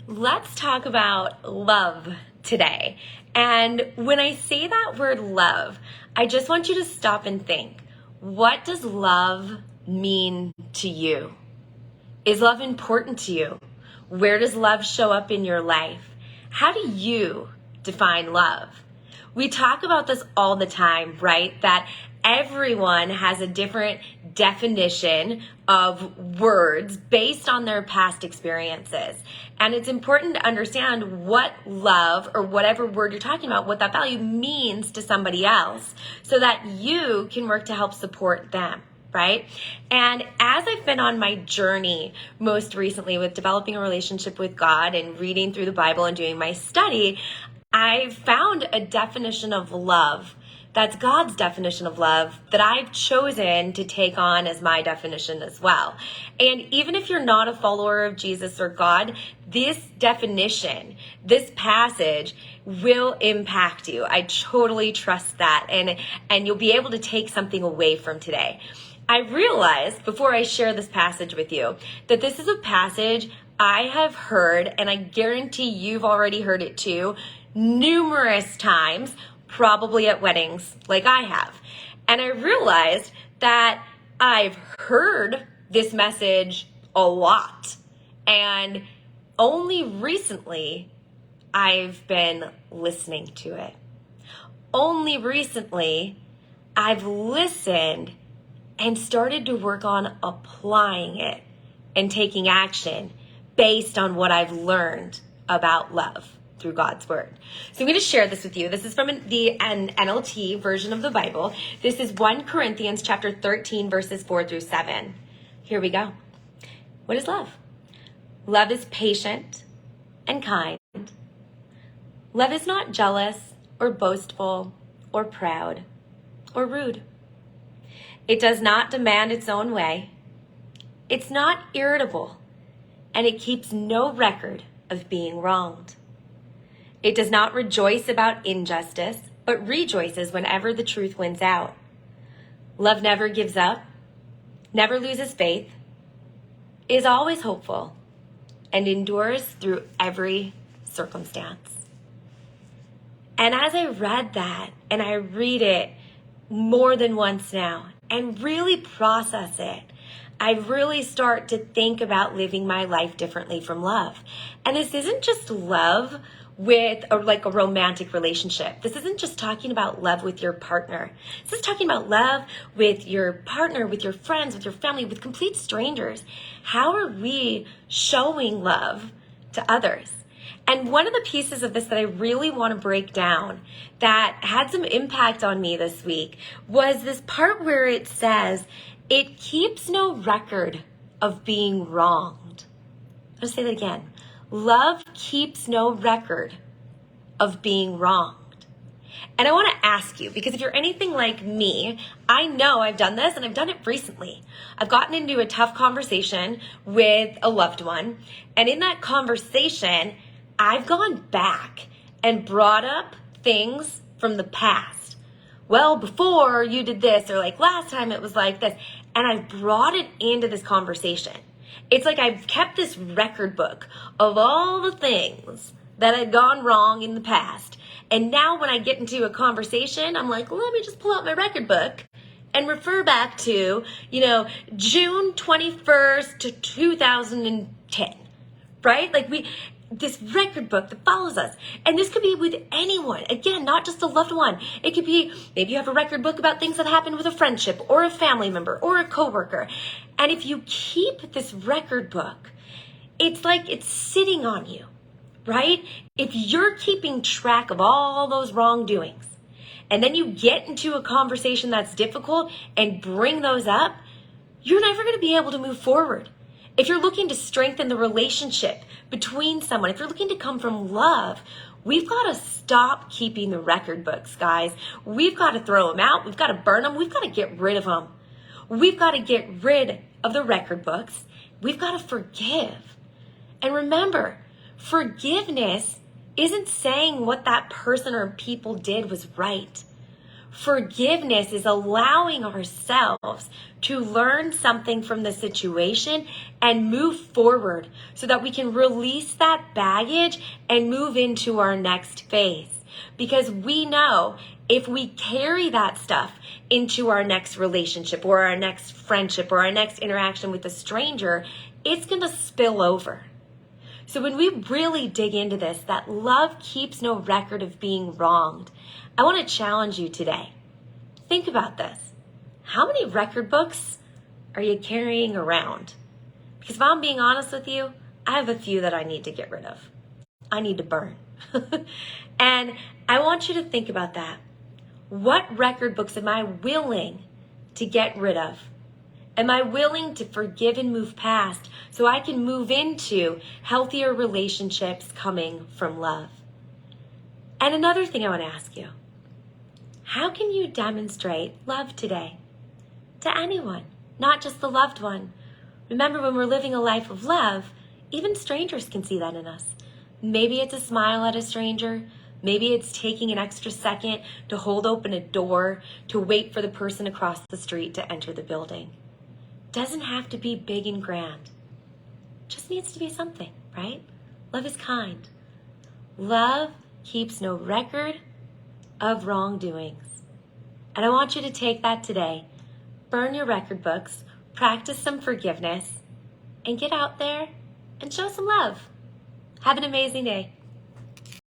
Let's talk about love today. And when I say that word love, I just want you to stop and think, what does love mean to you? Is love important to you? Where does love show up in your life? How do you define love? We talk about this all the time, right? That everyone has a different definition of words based on their past experiences. And it's important to understand what love or whatever word you're talking about, what that value means to somebody else so that you can work to help support them. Right? And as I've been on my journey most recently with developing a relationship with God and reading through the Bible and doing my study, I've found a definition of love that's God's definition of love that I've chosen to take on as my definition as well. And even if you're not a follower of Jesus or God, this definition, this passage will impact you. I totally trust that. And you'll be able to take something away from today. I realized before I share this passage with you that this is a passage I have heard, and I guarantee you've already heard it too, numerous times, probably at weddings like I have. And I realized that I've heard this message a lot, and only recently I've been listening to it. Only recently I've listened and started to work on applying it and taking action based on what I've learned about love through God's word. So I'm going to share this with you. This is from the NLT version of the Bible. This is 1 Corinthians chapter 13, verses 4 through 7. Here we go. What is love? Love is patient and kind. Love is not jealous or boastful or proud or rude. It does not demand its own way. It's not irritable, and it keeps no record of being wronged. It does not rejoice about injustice, but rejoices whenever the truth wins out. Love never gives up, never loses faith, is always hopeful, and endures through every circumstance. And as I read that, and I read it more than once now, and really process it, I really start to think about living my life differently from love. And this isn't just love with a romantic relationship. This isn't just talking about love with your partner. This is talking about love with your partner, with your friends, with your family, with complete strangers. How are we showing love to others? And one of the pieces of this that I really want to break down that had some impact on me this week was this part where it says, it keeps no record of being wronged. I'll say that again. Love keeps no record of being wronged. And I want to ask you, because if you're anything like me, I know I've done this and I've done it recently. I've gotten into a tough conversation with a loved one. And in that conversation, I've gone back and brought up things from the past. Well, before you did this, or like last time it was like this. And I've brought it into this conversation. It's like I've kept this record book of all the things that had gone wrong in the past. And now when I get into a conversation, I'm like, let me just pull out my record book and refer back to, June 21st to 2010, right? This record book that follows us. And this could be with anyone. Again, not just a loved one. It could be, maybe you have a record book about things that happened with a friendship or a family member or a coworker. And if you keep this record book, it's like it's sitting on you, right? If you're keeping track of all those wrongdoings, and then you get into a conversation that's difficult and bring those up, you're never going to be able to move forward. If you're looking to strengthen the relationship between someone, if you're looking to come from love, we've got to stop keeping the record books, guys. We've got to throw them out. We've got to burn them. We've got to get rid of them. We've got to get rid of the record books. We've got to forgive. And remember, forgiveness isn't saying what that person or people did was right. Forgiveness is allowing ourselves to learn something from the situation and move forward so that we can release that baggage and move into our next phase. Because we know if we carry that stuff into our next relationship or our next friendship or our next interaction with a stranger, it's going to spill over. So when we really dig into this, that love keeps no record of being wronged, I want to challenge you today. Think about this. How many record books are you carrying around? Because if I'm being honest with you, I have a few that I need to get rid of. I need to burn. And I want you to think about that. What record books am I willing to get rid of? Am I willing to forgive and move past so I can move into healthier relationships coming from love? And another thing I want to ask you, how can you demonstrate love today? To anyone, not just the loved one. Remember, when we're living a life of love, even strangers can see that in us. Maybe it's a smile at a stranger. Maybe it's taking an extra second to hold open a door, to wait for the person across the street to enter the building. Doesn't have to be big and grand. Just needs to be something, right? Love is kind. Love keeps no record of wrongdoings. And I want you to take that today. Burn your record books, practice some forgiveness, and get out there and show some love. Have an amazing day.